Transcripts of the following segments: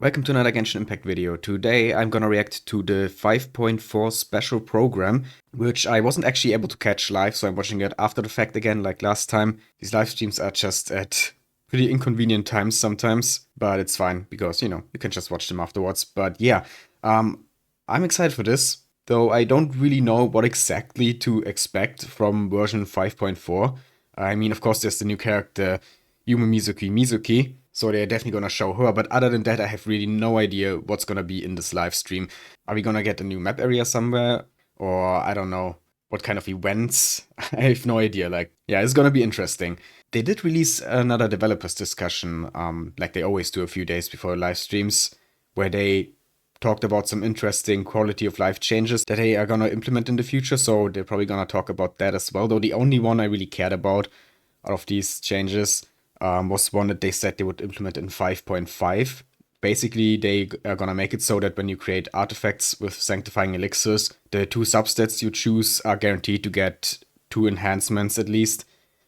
Welcome to another Genshin Impact video. Today I'm gonna react to the 5.4 special program, which I wasn't actually able to catch live, so I'm watching it after the fact again like last time. These live streams are just at pretty inconvenient times sometimes, but it's fine because, you know, you can just watch them afterwards. But yeah, I'm excited for this, though I don't really know what exactly to expect from version 5.4. I mean, of course, there's the new character Yumemizuki Mizuki, so they're definitely gonna show her, but other than that, I have really no idea what's gonna be in this live stream. Are we gonna get a new map area somewhere? Or, I don't know, what kind of events? I have no idea, like, yeah, it's gonna be interesting. They did release another developers discussion, like they always do a few days before live streams, where they talked about some interesting quality of life changes that they are gonna implement in the future, so they're probably gonna talk about that as well, though the only one I really cared about out of these changes was one that they said they would implement in 5.5. Basically, they are gonna make it so that when you create artifacts with sanctifying elixirs, the two substats you choose are guaranteed to get 2 enhancements at least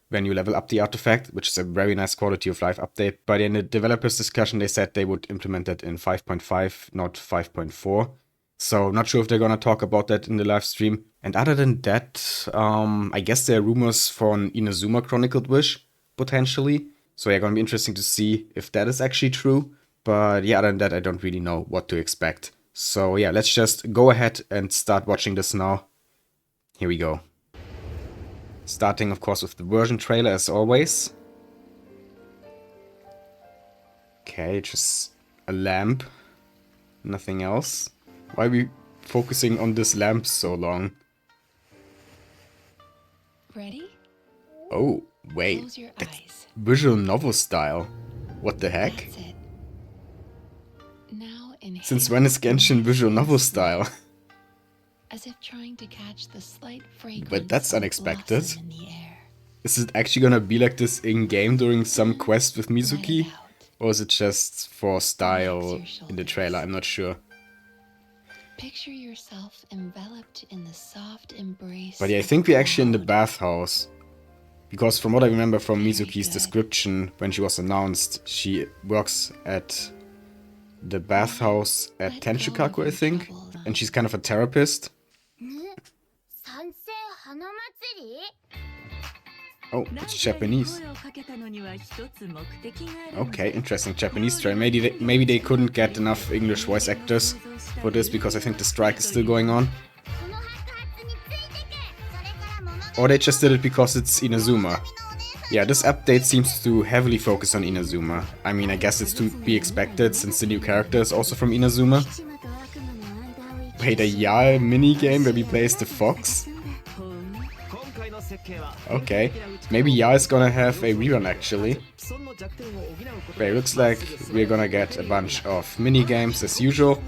when you level up the artifact, which is a very nice quality of life update. But in the developers discussion, they said they would implement that in 5.5, not 5.4. So not sure if they're gonna talk about that in the live stream. And other than that, I guess there are rumors for an Inazuma Chronicled Wish, potentially. So yeah, gonna be interesting to see if that is actually true. But yeah, other than that, I don't really know what to expect. So yeah, let's just go ahead and start watching this now. Here we go. Starting, of course, with the version trailer as always. Okay, just a lamp. Nothing else. Why are we focusing on this lamp so long? Ready? Oh, wait. Close your That's eyes. visual novel style. What the heck? That's it. Now inhale. Since when is Genshin visual novel style? As if trying to catch the slight fragrance But that's of unexpected. blossom in the air. Is it actually gonna be like this in-game during some Then quest with let Mizuki? it out. Or is it just for style Relax your in the shoulders. trailer? I'm not sure. Picture yourself enveloped in the soft embrace. But yeah, I of think we're actually in the cloud. bathhouse. Because from what I remember from Very Mizuki's good. description when she was announced, she works at the bathhouse at Let go of Tenchukaku, I your think. troubles. And she's kind of a therapist. Oh, it's Japanese. Okay, interesting Japanese trailer. Maybe they couldn't get enough English voice actors for this because I think the strike is still going on. Or they just did it because it's Inazuma. Yeah, this update seems to heavily focus on Inazuma. I mean, I guess it's to be expected since the new character is also from Inazuma. Wait, a Yae minigame where we play as the fox? Okay, maybe Yae is gonna have a rerun actually. Wait, looks like we're gonna get a bunch of minigames as usual.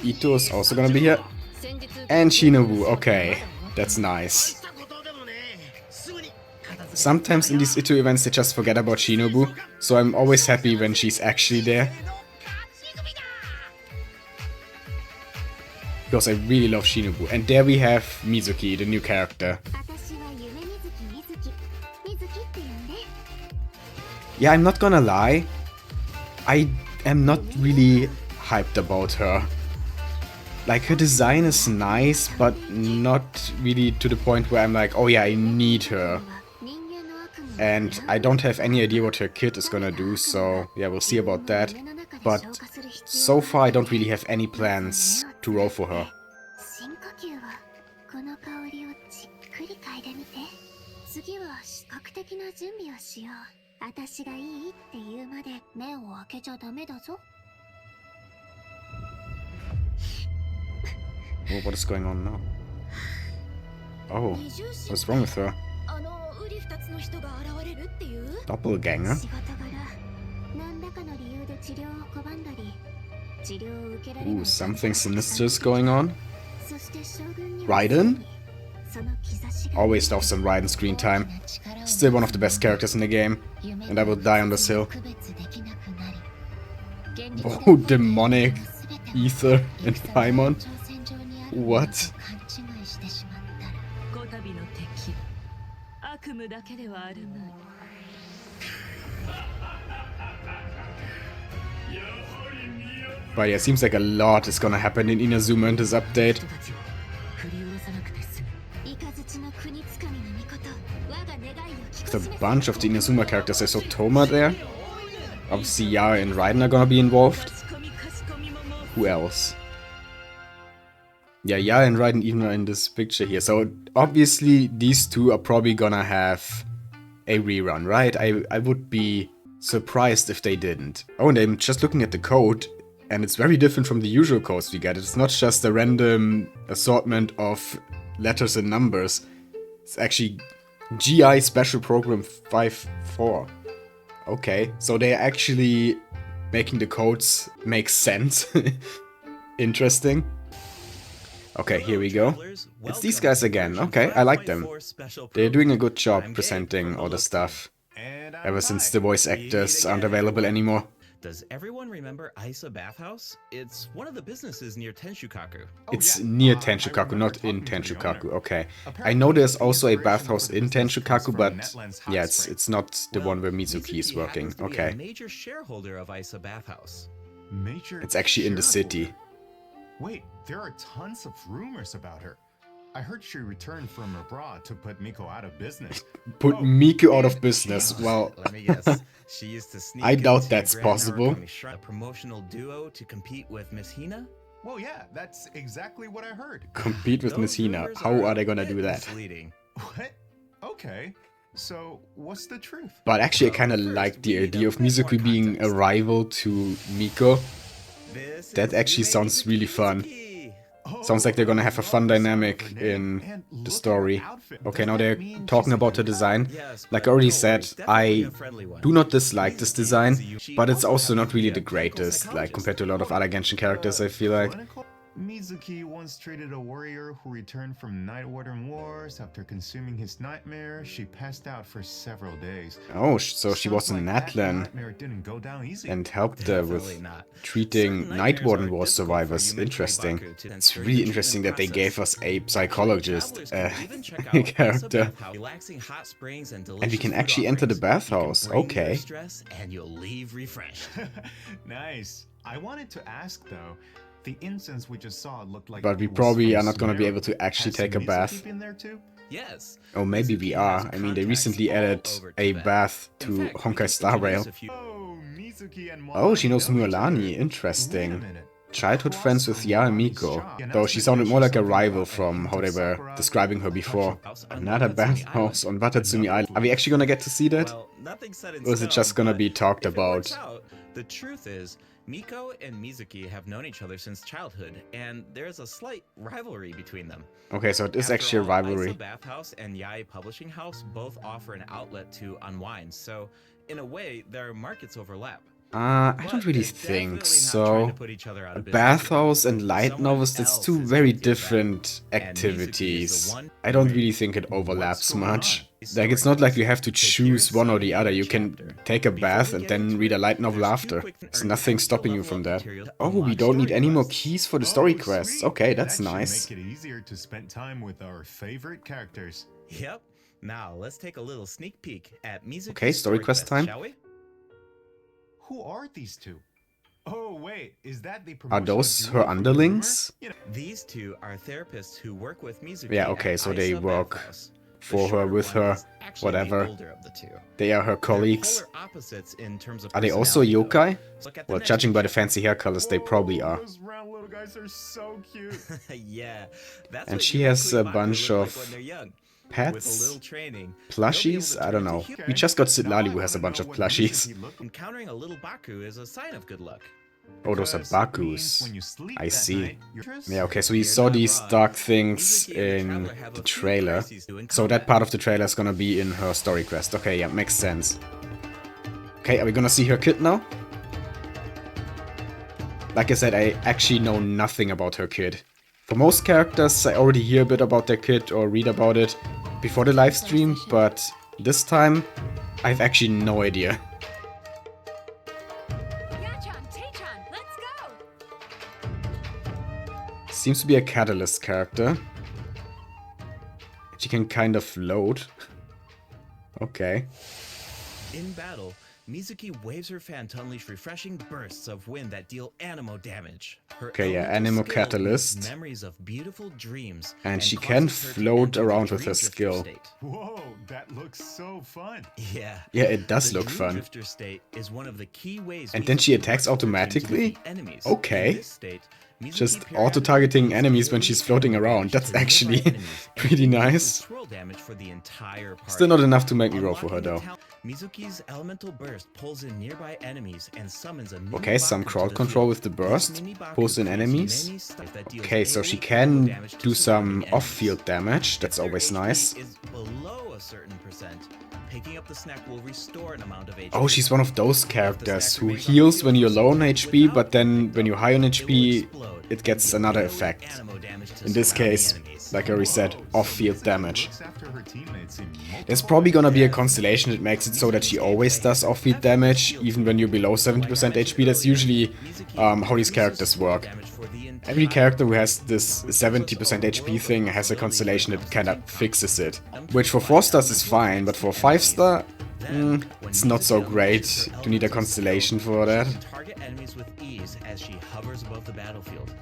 Ito is also gonna be here. And Shinobu, okay, that's nice. Sometimes in these Ito events they just forget about Shinobu, so I'm always happy when she's actually there. Because I really love Shinobu. And there we have Mizuki, the new character. Yeah, I'm not gonna lie, I am not really hyped about her. Like, her design is nice, but not really to the point where I'm like, oh yeah, I need her. And I don't have any idea what her kid is gonna do, so yeah, we'll see about that. But so far I don't really have any plans to roll for her. Oh, what is going on now? Oh, what's wrong with her? Doppelganger? Ooh, something sinister is going on. Raiden? Always love some Raiden screen time. Still one of the best characters in the game. And I will die on this hill. Oh, demonic Ether and Paimon. What? 悪夢だけではあるまい。But yeah, it seems like a lot is gonna happen in Inazuma in this update. There's a bunch of the Inazuma characters. I saw Toma there. Obviously, Yara and Raiden are gonna be involved. Who else? Yeah, Yara and Raiden even are in this picture here. So obviously, these two are probably gonna have a rerun, right? I would be surprised if they didn't. Oh, and I'm just looking at the code, and it's very different from the usual codes we get. It's not just a random assortment of letters and numbers. It's actually GI Special Program 5.4. Okay, so they're actually making the codes make sense. Interesting. Okay, here we go. It's these guys again. Okay, I like them. They're doing a good job presenting all the stuff. Ever since the voice actors aren't available anymore. Does everyone remember Isa Bathhouse? It's one of the businesses near Tenshukaku. It's near Tenshukaku, not in Tenshukaku. Okay. I know there's also a bathhouse in Tenshukaku, but yeah, it's not the one where Mizuki is working. Okay. A major shareholder of Isa Bathhouse. It's actually in the city. Wait, there are tons of rumors about her. I heard she returned from abroad to put Miko out of business. Put Miku out of business. Well, let me guess. She used to sneak I doubt into that's Grand possible. Narukami, a promotional duo to compete with Miss Hina? Well, yeah, that's exactly what I heard. Compete with Miss Those Hina. rumors How are they gonna a do bit that? misleading. What? Okay. So, what's the truth? But actually, I kinda Well, like first, the we need idea a of bit more Mizuki being a context. rival to Miko. This That is actually sounds really fun. Yumemizuki. Sounds like they're gonna have a fun dynamic in the story. Okay, now they're talking about the design. Yes, Like I but already don't said, worry, definitely I a friendly one. do not dislike this design, Mizuki but it's also happens not to really be the a clinical greatest, like psychologist. compared to a lot of other Genshin characters, I feel like. Mizuki once treated a warrior who returned from Night Warden Wars. After consuming his nightmare, she passed out for several days. Oh, so she was in Sounds like that Natlan nightmare didn't go down easy. and helped Definitely with not. treating Certain Night Warden nightmares are Wars difficult for survivors. human Interesting. Baku to It's sense really during the interesting that they treatment gave us process. a psychologist Travelers can even check out character. Isa Bathhouse, relaxing hot springs and And we delicious can food actually enter the offerings. You can bathhouse. bring your Okay. stress and you'll leave refreshed. Nice. I wanted to ask though, the incense we just saw looked like. But we it was probably from are not gonna be able Sumeru. to actually Has take a Mizuki bath. been there too? Yes. Oh, maybe we Mizuki has are. I mean, they contacts recently all added over a Tibet. bath In to fact, we Honkai can Star Rail. introduce a few- Oh, Mizuki and Oh, she knows know each other. Mualani. Wait a Interesting. minute. Childhood friends with Yara and Miko. Though she sounded more like a rival from how they were describing her before. Another bathhouse on Watatsumi Island. Are we actually gonna get to see that? Well, nothing set in Or is it stone, just gonna but be talked if it works about? out, the truth is, Miko and Mizuki have known each other since childhood, and there's a slight rivalry between them. Okay, so it is After actually a all, rivalry. Isa Bathhouse and Yai Publishing House both offer an outlet to unwind, so in a way, their markets overlap. I But don't really they're think definitely not trying so. to put each other out A of business. bathhouse and light Someone novels, that's else two is very empty of that. different And Mizuki is the activities. one I don't who really made think it overlaps going much. on? Like, it's not like you have to So choose here's one or some the other. new You can chapter. take a Before bath we and get then into read a it, light novel there's two after. quick There's earn nothing extra stopping you level from up that. material to Oh, we unlock don't need story any more quests. keys for the story Oh, quests. sweet. Okay, that's That should nice. Make it easier to spend time with our favorite characters. Yep. Now let's take a little sneak peek at Mizuki's Okay, story quest time. shall we? Who are these two? Oh wait, is that the Are promotional those duo her from underlings? Rumor? You know, These two are therapists who work with Mizuki. Yeah, okay, at so they Isa work Bathhouse. The for her, shorter with one her, is actually the whatever. older of the two. They are her They're colleagues. polar opposites in terms of Are they also personality, though. yokai? Look at the Well, next judging by the chapter. fancy hair colors, they probably whoa, are. Those round little guys are so cute. Yeah, that's And what she Yuma has a Kuibaku bunch look of like when they're young. With a Pets? little training, Plushies? I don't know. We just got Sitlali who has a bunch of plushies. encountering a little Baku is a sign of good luck. Oh, those are Because it means Bakus. when you sleep I that see. night, you're- Yeah, okay, so we You're saw not these wrong. dark things Mizuki and the in Traveler have the a few trailer. crises to So that combat. part of the trailer is gonna be in her story quest. Okay, yeah, makes sense. Okay, are we gonna see her kid now? Like I said, I actually know nothing about her kid. For most characters, I already hear a bit about their kid or read about it before the live stream, but this time, I have actually no idea. Seems to be a catalyst character. She can kind of float. Okay. In battle, Mizuki waves her fan to unleash refreshing bursts of wind that deal animo damage. Her Okay, yeah, elemental Animo skill Catalyst. weaves memories of beautiful dreams And she can causes her to float enter the around with her Dream Drifter skill. state. Whoa, that looks so fun. Yeah. Yeah, it does The look Dream fun. Drifter state is one of the key ways And then she Mizuki attacks works with her team to automatically? defeat enemies. Okay. In this state, Mizuki Just periodically auto-targeting deals enemies when daily she's floating animo around. damage That's to nearby actually enemies and pretty increases nice. swirl damage for the entire party. Still not enough to make me roll for her Unlocking the though. talent- Mizuki's elemental burst pulls in nearby enemies and summons a mini Okay, some Baku to crowd the control field. with the This burst. mini Baku Pulls in creates enemies. many stuff that deals Okay, so she AoE can combo damage to do some surrounding off-field enemies. damage. That's If their always HP nice. is below a certain percent, picking up the snack will restore an amount of HP. Oh, she's one of those If the characters snack who remains on the heals field when for you're some low on time HP, without but then being when you're picked high on up, it will HP, explode it gets and deal another AoE effect. animo damage to In this surrounding case, enemies. like I already said, Whoa, so off-field Mizuki damage. looks after her teammates in There's multiple probably gonna be a Yeah. constellation that makes it so that she Mizuki's always gameplay does has off-field effortless damage, shield even when you're below Like I 70% mentioned HP. That's earlier, usually Mizuki how these increases characters swirl work. damage for the Every entire character who party, has this which gives us 70% a HP world of thing has a possibilities constellation when it that comes to kinda team fixes it. combat. Which for 4 stars is fine, but for 5 star, Then, it's when not so Mizuki great unleashes her to need a elemental constellation skill, for that. She can target enemies with ease as she hovers above the battlefield.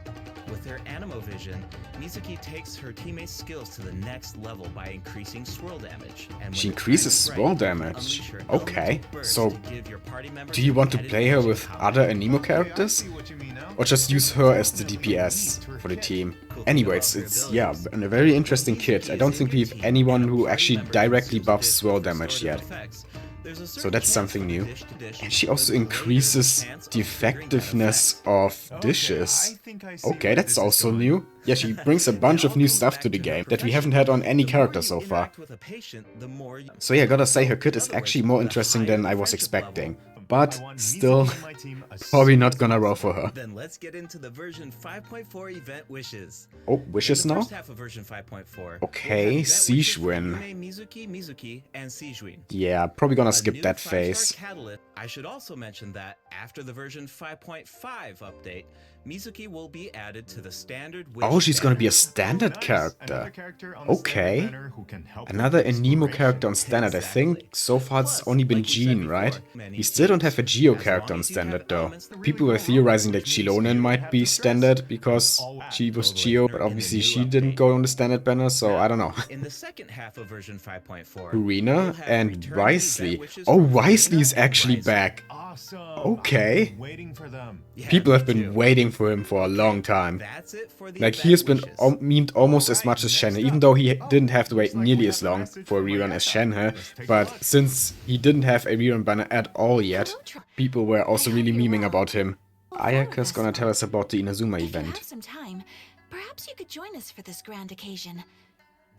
With her animo vision, Mizuki takes her teammates' skills to the next level by increasing swirl damage. And when She the time increases is right, swirl you can damage. unleash her Okay, elemental burst so to give your party members do you want to added play her magic with power. other Anemo Okay, I characters? see what you mean now. Or just use her as the DPS for the team? Cool thing Anyway, about her it's abilities. a very interesting kit. I don't think we have anyone who actually Member directly consumes buffs dish swirl with damage yet. restorative effects. There's a So certain that's chance something for new. dish-to-dish And she also with increases latest the chance of triggering that effectiveness effect. of Okay, dishes. I think I see Okay, where that's this is also going. new. Yeah, she brings a bunch It of all new comes stuff back to the her game that we profession. haven't had on any The more character you so far. interact with a patient, the more you- So yeah, gotta say her kit In is other actually words, more the interesting higher than the I was friendship expecting. level, But I want still, Mizuki and my team as probably soon not as gonna roll possible. for her. Then let's get into the version 5.4 event wishes. Oh, In wishes the now? first half of version 5.4, Okay, we'll have event wishes for Sijuin. Yumemizuki Mizuki and Sijuin. Yeah, probably gonna A skip new that 5-star phase. catalyst. I should also mention that after the version 5.5 update, Mizuki will be added to the standard wish Oh, she's gonna be a banner. standard Nice. character. Another character on the standard Okay. banner who can help with Another Anemo exploration. character on standard. I think Exactly. so far it's Plus, only been like we said Jean, before, right? many We still don't have a Geo as character long on as you have standard though. elements that People really were go theorizing wrong, that which means Chilonen you don't might have be to stress. standard because All she was totally. Geo, In but the obviously new she didn't update. go on the standard banner, so I don't know. In the second half of version 5.4, Karina we'll have and return to Wisely. event wishes Oh, for Wisely's Karina and actually Wisely. back. Awesome. Okay. I've been waiting for them. Yeah, People have me been too. waiting for him for a long time. That's it for the Like, event he has been wishes. memed almost as Alright, much as next Shenhe, even up. though he Oh, didn't have to wait looks like nearly we as have a long message for a from rerun as Ayaka. Shenhe. Let's take a But look. since he didn't have a rerun banner at all yet, people were also really memeing about him. Ayaka's gonna tell us about the Inazuma If you event. have some time, perhaps you could join us for this grand occasion.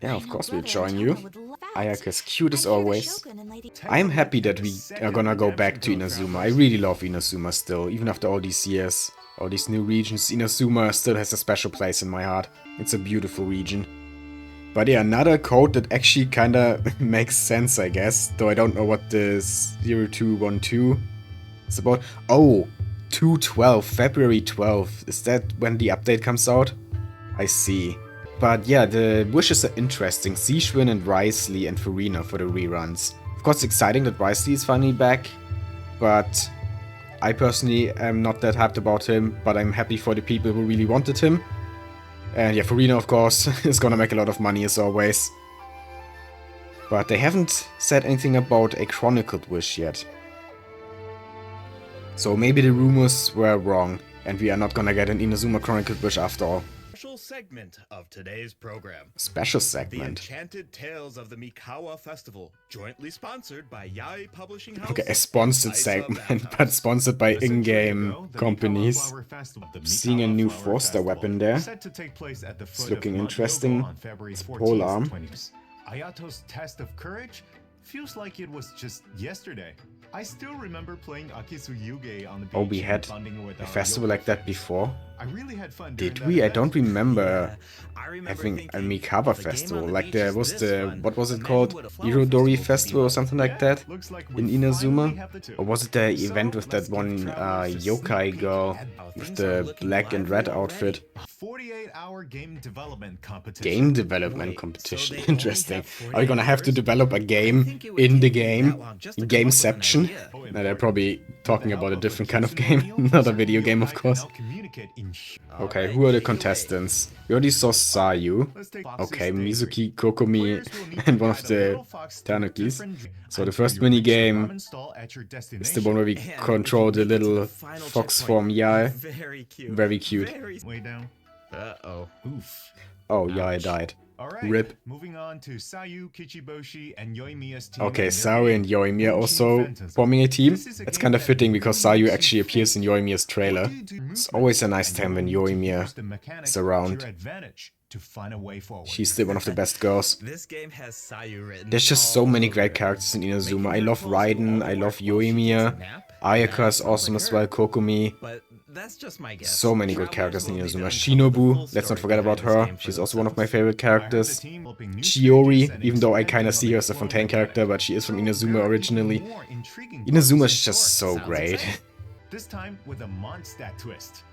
Yeah, I of know course we'll Brother join and you. Tama would love that. Ayaka's cute as I hear the always. Shogun and Lady- I'm happy that we are gonna go back to Inazuma. I really love Inazuma still, even after all these years. All these new regions, Inazuma still has a special place in my heart. It's a beautiful region. But yeah, another code that actually kinda makes sense, I guess. Though I don't know what this 0212 is about. Oh, 212, February 12th. Is that when the update comes out? I see. But yeah, the wishes are interesting. Sijuin and Wisely and Farina for the reruns. Of course, exciting that Wisely is finally back. But I personally am not that hyped about him. But I'm happy for the people who really wanted him. And yeah, Farina, of course, is gonna make a lot of money as always. But they haven't said anything about a chronicled wish yet. So maybe the rumors were wrong. And we are not gonna get an Inazuma chronicled wish after all. Special segment of today's program. Special The segment. Enchanted Tales of the Mikawa Festival, jointly sponsored by Yai Publishing House. Okay, a sponsored Isa segment, Bathhouse. but sponsored by A century in-game ago, the Mikawa companies. Flower Festival- the Seeing a Mikawa new Flower 4-star Festival, weapon there. set to take place at the foot looking of Mount interesting. Yogo on February It's 14th, polearm. 20s. Ayato's test of courage feels like it was just yesterday. I still remember playing Akisu Yuge on the beach Oh, we and had bonding with a our festival Yogo like that friends. before? I really had fun Did during we? that I don't event. remember I remember having a thinking, Mikawa "The game festival. on the Like beach there is was this the, fun. what was it Imagine called? what a flower Irodori festival could Festival be or like." something like Yeah, that? looks like In we finally Inazuma? have the two. Or was it the So, event with let's that give one travelers a sneak yokai peek girl at How with things are the looking black and red lively outfit? already. 48-hour game development competition. Game development Wait, competition. so they only Interesting. have Are you gonna have to 48 develop a I game think it would in the take you game, that long just in to come up with an Gameception. idea? Now they're probably talking about a different kind of game, not a video game, of course. Okay, who are the contestants? We already saw Sayu. Okay, Mizuki, Kokomi, and one of the Tanukis. So the first minigame is the one where we And control the make it to little final fox checkpoint. form Yae. Very cute. Very cute. Way down. Uh-oh. Oof. Oh, Yae died. Alright, Rip. moving on to Sayu, Kichiboshi, and Yoimiya's team. Okay, and their Sayu game, and Yoimiya Genshin also Phantasm. forming a team. This is a It's game kind of that fitting because really Sayu makes actually you appears in think. Yoimiya's trailer. What do you do It's movement? always a nice And time when you'll need to Yoimiya use the mechanics is to around. your advantage to find a way forward. She's still one of the best girls. This game has Sayu written There's just so all many over great it. characters in Inazuma. Making I her love clothes go Raiden, all I the love work while she takes a Yoimiya. nap. Ayaka That is sounds awesome like as her. well, Kokomi. But that's just my guess. So many good Travelers characters in will need to Inazuma. uncover the full Shinobu, let's not story forget about behind this her. game for She's also one of my themselves. favorite characters. Chiori, even though I kinda see her as a Fontaine character, but she is from Inazuma originally. Inazuma is just so Sounds great. exciting. This time with a Mondstadt twist.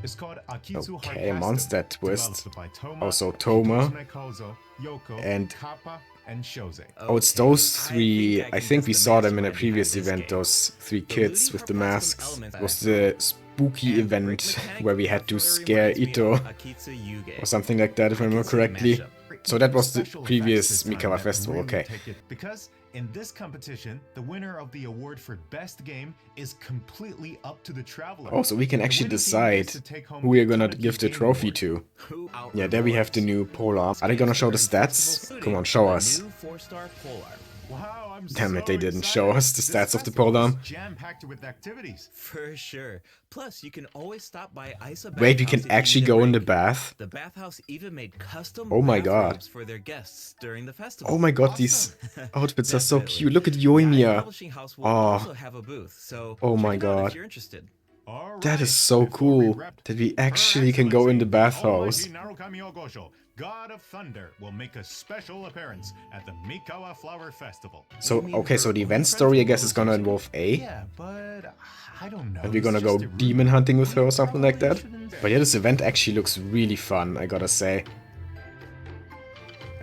It's called Akitsu Okay, Hard Mondstadt Castle, twist. developed by Toma, Also Toma. Hitosume Kozo, Yoko, And- Kappa, and Shose. Oh, it's Okay, those three. I can think guess we the saw them in a mastermind previous behind this event, game. those three The kids looting with the provides some masks. elements It was that- the spooky And event break mechanic where we had to further scare reminds me Ito of Akitsu Yuge. or something like that, if I remember Akitsu correctly. mashup. So that was the Special previous effects this time Mikawa that Festival, really okay. take it, because in this competition, the winner of the award for best game is completely up to the traveler. Oh, so we can The actually winning team decide gets to take home who we are the gonna Tanuki give the Game trophy Award. to. Who out Yeah, there we have the new polar. Are they gonna show the stats? Come on, show us. New 4-star polar. Wow, I'm Damn it, so they didn't excited. show us the This stats of the festival is polearm. jam-packed with activities. For sure. Plus, you can always stop by Isa Wait, we Bathhouse can if you actually need a go in the break. bath? The bathhouse even made custom Oh my god. bathrobes for their guests during the festival. Oh my god, these outfits are so Definitely. cute. Look at The Yoimiya. publishing house will Oh. also have a booth, so Oh my check it out god. if you're interested. All That right, is so before we cool wrap, that we Her actually can go in the Excellency, bathhouse. Almighty Narukami Ogosho, God of Thunder, will make a special appearance at the Mikawa Flower Festival. So, okay, so the event story, I guess, is gonna involve A. Yeah, but I don't know. And we're it's gonna just go a rumor. demon hunting with her or something like that. Probably shouldn't- But yeah, this event actually looks really fun, I gotta say.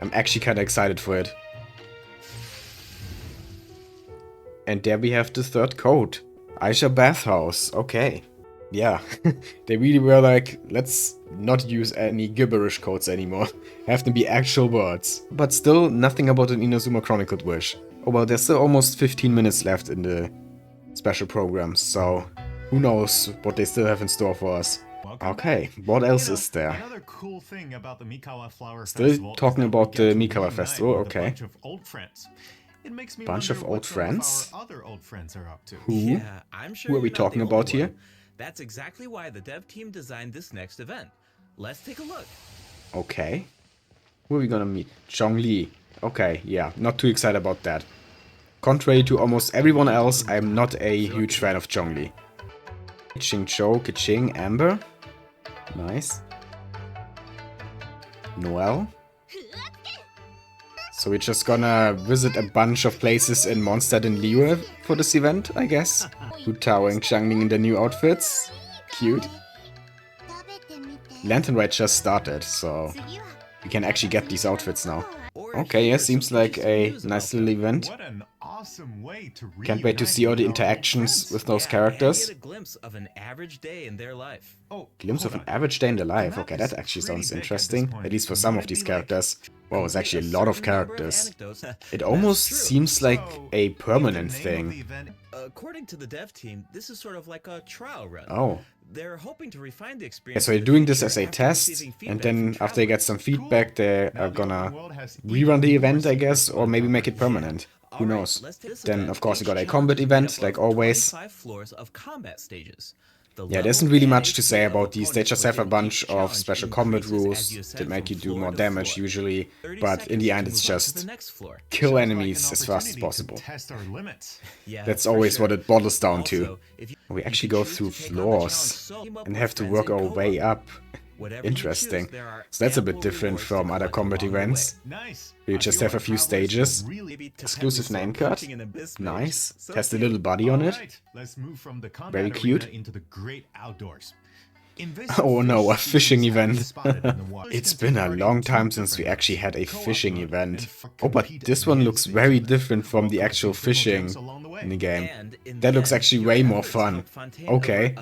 I'm actually kinda excited for it. And there we have the third code. Aisha Bathhouse, okay. Yeah, they really were like, let's not use any gibberish codes anymore. Have them be actual words. But still, nothing about an Inazuma Chronicled Wish. Oh well, there's still almost 15 minutes left in the special program, so who knows what they still have in store for us. Welcome Okay, back. what else You know, is there? Another cool thing about the Mikawa Flower Still Festival is talking that we about get the to Mikawa reunite Festival, with a okay. bunch of old friends. It makes me Bunch wonder of what old some friends? Of our other old friends are up to. Who? Yeah, I'm sure Who are we you're not the talking only about here? one. That's exactly why the dev team designed this next event. Let's take a look. Okay. Who are we gonna meet? Zhongli. Okay, yeah, not too excited about that. Contrary to almost everyone else, I am not a huge fan of Zhongli. Xingqiu, Keqing, Amber. Nice. Noelle. So we're just gonna visit a bunch of places in Mondstadt and Liyue for this event, I guess. Hu Tao and Xiangling in their new outfits. Cute. Lantern Rite just started, so we can actually get these outfits now. Or if Okay, you yeah, hear some seems like decent a news nice about little event. What an awesome way to Can't wait to reunite see all the with our old interactions friends. with those Yeah, characters. And get a glimpse of an average day in their life. Oh, Glimpse of hold an on. average day in the life. The Okay, map that is actually pretty sounds big at this interesting. point. At least for some Would of it these be like characters. Wow, it's actually a lot of characters. It That's almost true. seems like So, a if the permanent name of thing. the event According to the dev team, this is sort of like a trial run. Oh. They're hoping to refine the Yeah, experience. so in they're the doing this future as a after test, receiving and feedback then from after they get some travelers. feedback, they Now are the open gonna world has rerun the even event, more I guess, secrets or maybe to make it uncover. permanent. Who Alright, knows? let's take this Then, event. of course, you Each got a challenge combat is made event, up like of always. 25 floors of combat stages. The Yeah, there isn't level really and much to say HP of about these. They opponents just have a within bunch each of challenge special combat increases as rules you that ascend make you from do floor more to damage floor. usually, 30 but in the seconds end to it's move on to just the next floor. kill Sounds like an enemies as fast as opportunity to possible. Test our limits. Yeah, That's for always sure. what it boils down to. Also, if you- We if actually you go choose through to take on the challenge floors solo, team up and with have to friends work in our co-op. way up. Whatever you Interesting. choose, there are So that's a bit ample different rewards to from other collect combat along the way. events. Nice. You I just feel have a our few travelers will stages. really Maybe to Exclusive pet name this card. coaching in Abyss page. Nice. So Has the cute. little body on it. Alright, let's move from the combat Very arena cute. into the great outdoors. Oh no, a fishing event. It's been a long time since we actually had a fishing event. Oh, but this one looks very different from the actual fishing in the game. That looks actually way more fun. Okay.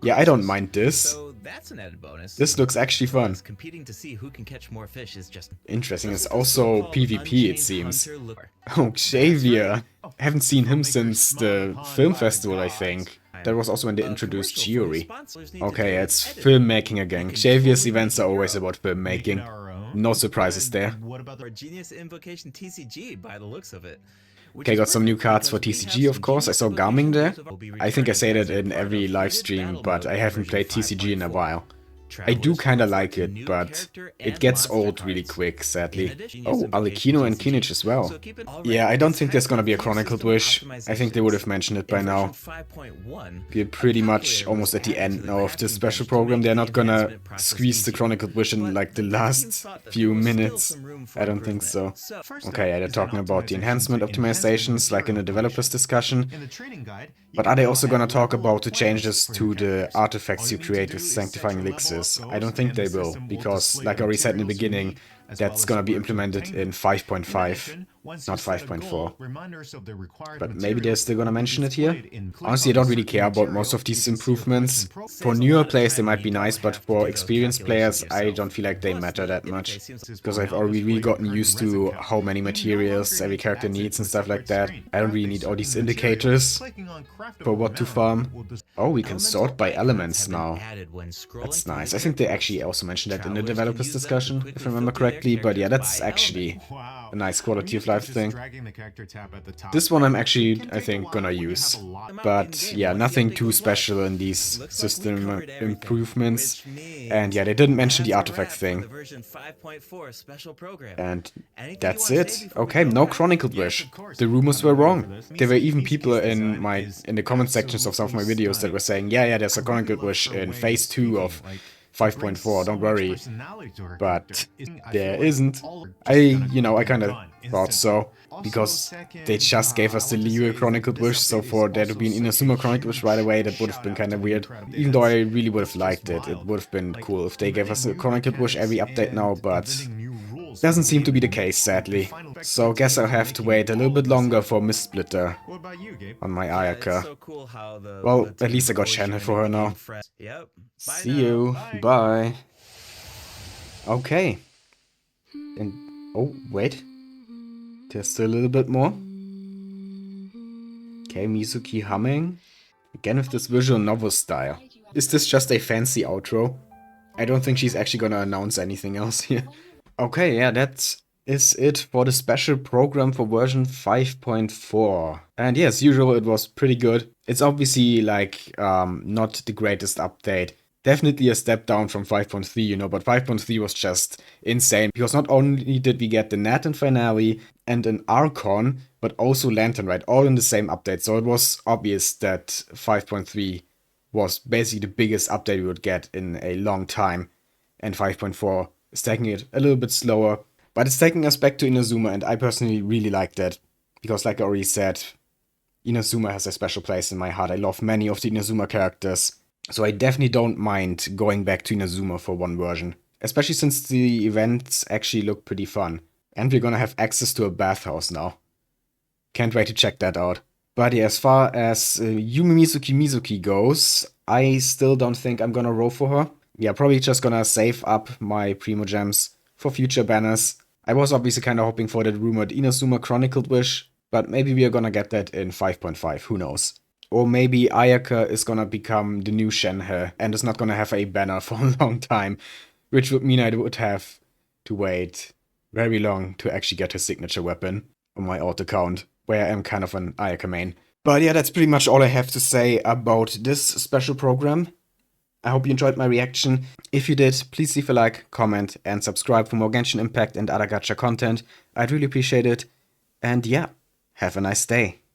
Yeah, I don't mind this. So that's an added bonus. This looks actually fun. Competing to see who can catch more fish is just Interesting. It's also PvP, it seems. Oh, Xavier. I haven't seen him since the film festival, I think. That was also when they introduced Chiori. Okay, it's filmmaking again. Xavier's events are always about filmmaking. No surprises there. What about our Genius Invocation TCG by the looks of it? Okay, got some new cards for TCG, of course. I saw Gaming there. I think I say that in every live stream, but I haven't played TCG in a while. I do kinda like it, but it gets old really quick, sadly. Oh, Alikino and Kinich as well. Yeah, I don't think there's gonna be a Chronicled Wish. I think they would have mentioned it by now. We're pretty much almost at the end now of this special program. They're not gonna squeeze the Chronicled Wish in like the last few minutes. I don't think so. Okay, yeah, they're talking about the enhancement optimizations like in the developers discussion. But are they also gonna talk about the changes to the artifacts you create with Sanctifying Elixirs? I don't think they will, because, like I already said in the beginning, that's gonna be implemented in 5.5, not 5.4. But maybe they're still gonna mention it here? Honestly, I don't really care about most of these improvements. For newer players they might be nice, but for experienced players I don't feel like they matter that much. Because I've already really gotten used to how many materials every character needs and stuff like that. I don't really need all these indicators for what to farm. Oh, we can sort by elements now. That's nice. I think they actually also mentioned that in the developers discussion, if I remember correctly, but yeah, that's actually a nice quality of life thing. This one I'm actually, I think, gonna use. But yeah, nothing too special in these system improvements. And yeah, they didn't mention the artifact thing. And that's it. Okay, no Chronicled Wish. The rumors were wrong. There were even people in the comment sections of some of my videos that were saying, yeah, there's a Chronicled Wish in phase 2 of 5.4, don't worry. But there isn't. I kind of thought so, because they just gave us the Liyue Chronicled Wish, so for there to be an Inazuma Chronicled Wish right away, that would have been kind of weird. Even though I really would have liked it, it would have been cool if they gave us a Chronicled Wish every update now, but doesn't seem to be the case, sadly. So guess I'll have to wait a little bit longer for Mist Splitter on my Ayaka. Well, at least I got Shanna for her now. See you. Bye. Okay. And oh, wait. There's still a little bit more. Okay, Mizuki humming. Again with this visual novel style. Is this just a fancy outro? I don't think she's actually gonna announce anything else here. Okay, yeah, that is it for the special program for version 5.4. And yeah, as usual, it was pretty good. It's obviously like not the greatest update. Definitely a step down from 5.3, but 5.3 was just insane. Because not only did we get the Natlan finale and an Archon, but also Lantern Rite, all in the same update. So it was obvious that 5.3 was basically the biggest update we would get in a long time. And 5.4 is taking it a little bit slower. But it's taking us back to Inazuma, and I personally really like that. Because like I already said, Inazuma has a special place in my heart. I love many of the Inazuma characters. So I definitely don't mind going back to Inazuma for one version. Especially since the events actually look pretty fun. And we're gonna have access to a bathhouse now. Can't wait to check that out. But yeah, as far as Yumemizuki Mizuki goes, I still don't think I'm gonna roll for her. Yeah, probably just gonna save up my Primo Gems for future banners. I was obviously kinda hoping for that rumored Inazuma Chronicled Wish, but maybe we are gonna get that in 5.5, who knows. Or maybe Ayaka is gonna become the new Shenhe and is not gonna have a banner for a long time, which would mean I would have to wait very long to actually get her signature weapon on my alt account, where I am kind of an Ayaka main. But yeah, that's pretty much all I have to say about this special program. I hope you enjoyed my reaction. If you did, please leave a like, comment, and subscribe for more Genshin Impact and other gacha content. I'd really appreciate it. And yeah, have a nice day.